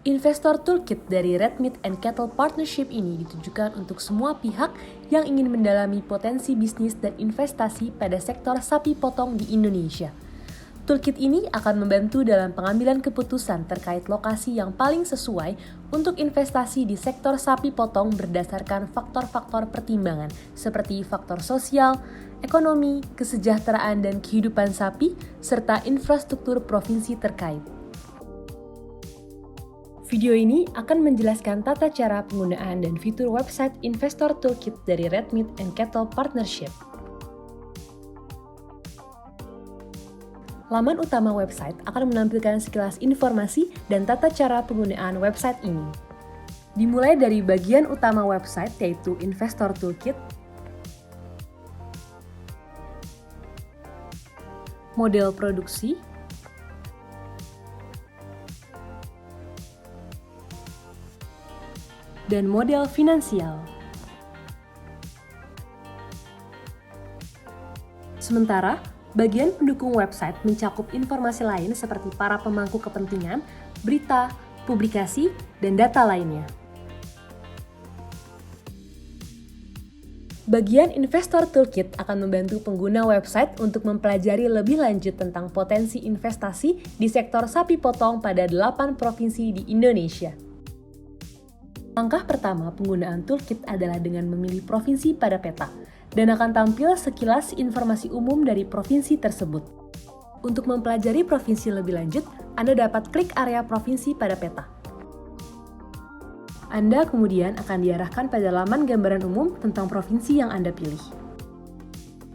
Investor Toolkit dari Red Meat and Cattle Partnership ini ditujukan untuk semua pihak yang ingin mendalami potensi bisnis dan investasi pada sektor sapi potong di Indonesia. Toolkit ini akan membantu dalam pengambilan keputusan terkait lokasi yang paling sesuai untuk investasi di sektor sapi potong berdasarkan faktor-faktor pertimbangan seperti faktor sosial, ekonomi, kesejahteraan dan kehidupan sapi, serta infrastruktur provinsi terkait. Video ini akan menjelaskan tata cara penggunaan dan fitur website Investor Toolkit dari Red Meat and Cattle Partnership. Laman utama website akan menampilkan sekilas informasi dan tata cara penggunaan website ini. Dimulai dari bagian utama website yaitu Investor Toolkit, model produksi, dan model finansial. Sementara, bagian pendukung website mencakup informasi lain seperti para pemangku kepentingan, berita, publikasi, dan data lainnya. Bagian Investor Toolkit akan membantu pengguna website untuk mempelajari lebih lanjut tentang potensi investasi di sektor sapi potong pada 8 provinsi di Indonesia. Langkah pertama penggunaan toolkit adalah dengan memilih provinsi pada peta, dan akan tampil sekilas informasi umum dari provinsi tersebut. Untuk mempelajari provinsi lebih lanjut, Anda dapat klik area provinsi pada peta. Anda kemudian akan diarahkan pada laman gambaran umum tentang provinsi yang Anda pilih.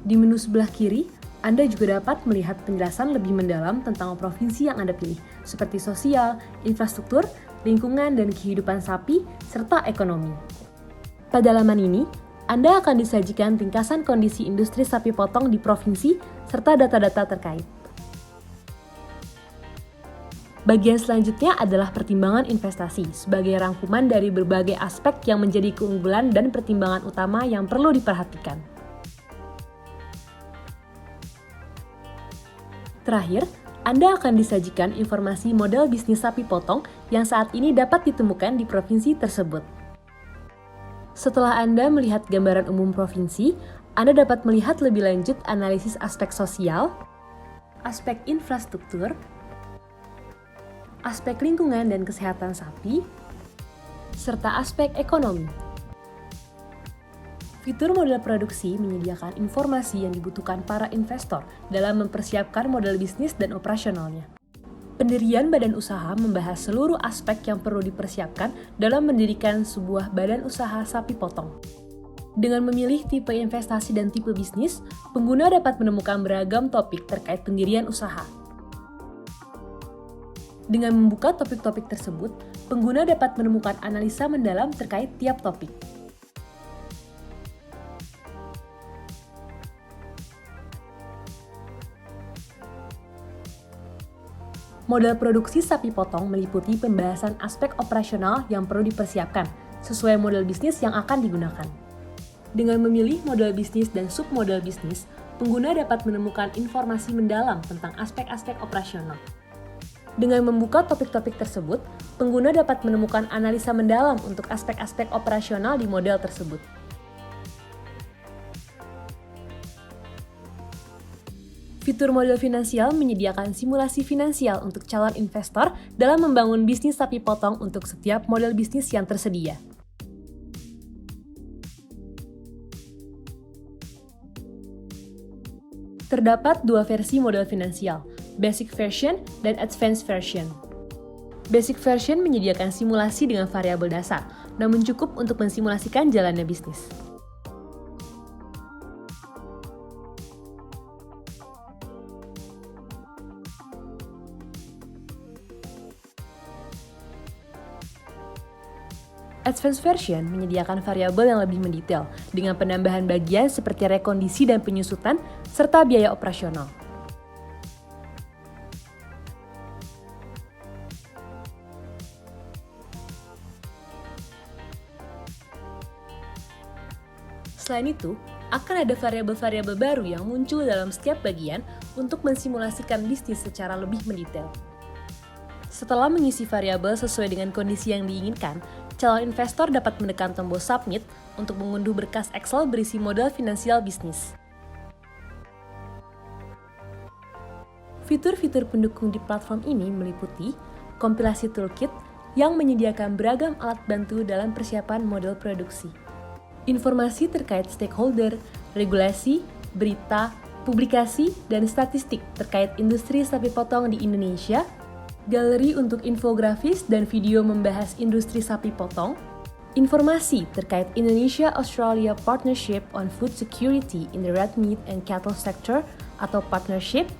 Di menu sebelah kiri, Anda juga dapat melihat penjelasan lebih mendalam tentang provinsi yang Anda pilih, seperti sosial, infrastruktur, lingkungan dan kehidupan sapi, serta ekonomi. Pada laman ini, Anda akan disajikan ringkasan kondisi industri sapi potong di provinsi, serta data-data terkait. Bagian selanjutnya adalah pertimbangan investasi, sebagai rangkuman dari berbagai aspek yang menjadi keunggulan dan pertimbangan utama yang perlu diperhatikan. Terakhir, Anda akan disajikan informasi model bisnis sapi potong yang saat ini dapat ditemukan di provinsi tersebut. Setelah Anda melihat gambaran umum provinsi, Anda dapat melihat lebih lanjut analisis aspek sosial, aspek infrastruktur, aspek lingkungan dan kesehatan sapi, serta aspek ekonomi. Fitur model produksi menyediakan informasi yang dibutuhkan para investor dalam mempersiapkan model bisnis dan operasionalnya. Pendirian badan usaha membahas seluruh aspek yang perlu dipersiapkan dalam mendirikan sebuah badan usaha sapi potong. Dengan memilih tipe investasi dan tipe bisnis, pengguna dapat menemukan beragam topik terkait pendirian usaha. Dengan membuka topik-topik tersebut, pengguna dapat menemukan analisa mendalam terkait tiap topik. Model produksi sapi potong meliputi pembahasan aspek operasional yang perlu dipersiapkan, sesuai model bisnis yang akan digunakan. Dengan memilih model bisnis dan submodel bisnis, pengguna dapat menemukan informasi mendalam tentang aspek-aspek operasional. Dengan membuka topik-topik tersebut, pengguna dapat menemukan analisa mendalam untuk aspek-aspek operasional di model tersebut. Fitur model finansial menyediakan simulasi finansial untuk calon investor dalam membangun bisnis sapi potong untuk setiap model bisnis yang tersedia. Terdapat dua versi model finansial, Basic Version dan Advanced Version. Basic Version menyediakan simulasi dengan variabel dasar, namun cukup untuk mensimulasikan jalannya bisnis. Advanced Version menyediakan variabel yang lebih mendetail, dengan penambahan bagian seperti rekondisi dan penyusutan, serta biaya operasional. Selain itu, akan ada variabel-variabel baru yang muncul dalam setiap bagian untuk mensimulasikan bisnis secara lebih mendetail. Setelah mengisi variabel sesuai dengan kondisi yang diinginkan, calon investor dapat menekan tombol submit untuk mengunduh berkas Excel berisi modal finansial bisnis. Fitur-fitur pendukung di platform ini meliputi kompilasi toolkit yang menyediakan beragam alat bantu dalam persiapan model produksi, informasi terkait stakeholder, regulasi, berita, publikasi, dan statistik terkait industri sapi potong di Indonesia, galeri untuk infografis dan video membahas industri sapi potong, informasi terkait Indonesia-Australia Partnership on Food Security in the Red Meat and Cattle Sector atau Partnership,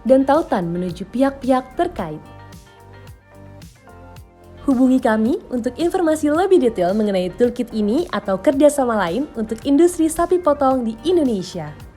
dan tautan menuju pihak-pihak terkait. Hubungi kami untuk informasi lebih detail mengenai toolkit ini atau kerjasama lain untuk industri sapi potong di Indonesia.